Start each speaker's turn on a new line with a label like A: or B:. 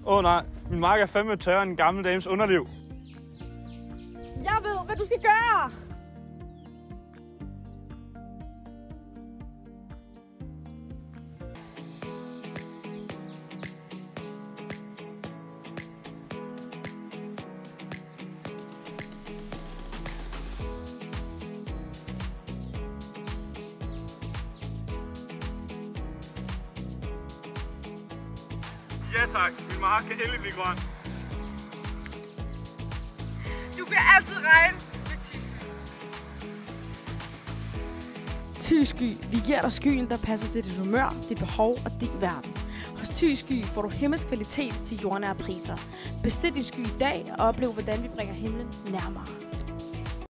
A: Nej, min mark er fandme tørre end en gammel dames underliv.
B: Jeg ved, hvad du skal gøre!
A: Ja tak, min mark kan endelig blive grøn.
B: Du bliver altid regn med Thy-sky. Thy-sky. Vi giver dig skyen, der passer til dit humør, dit behov og din verden. Hos Thy-sky får du himmelsk kvalitet til jordnære priser. Bestil din sky i dag og oplev, hvordan vi bringer himlen nærmere.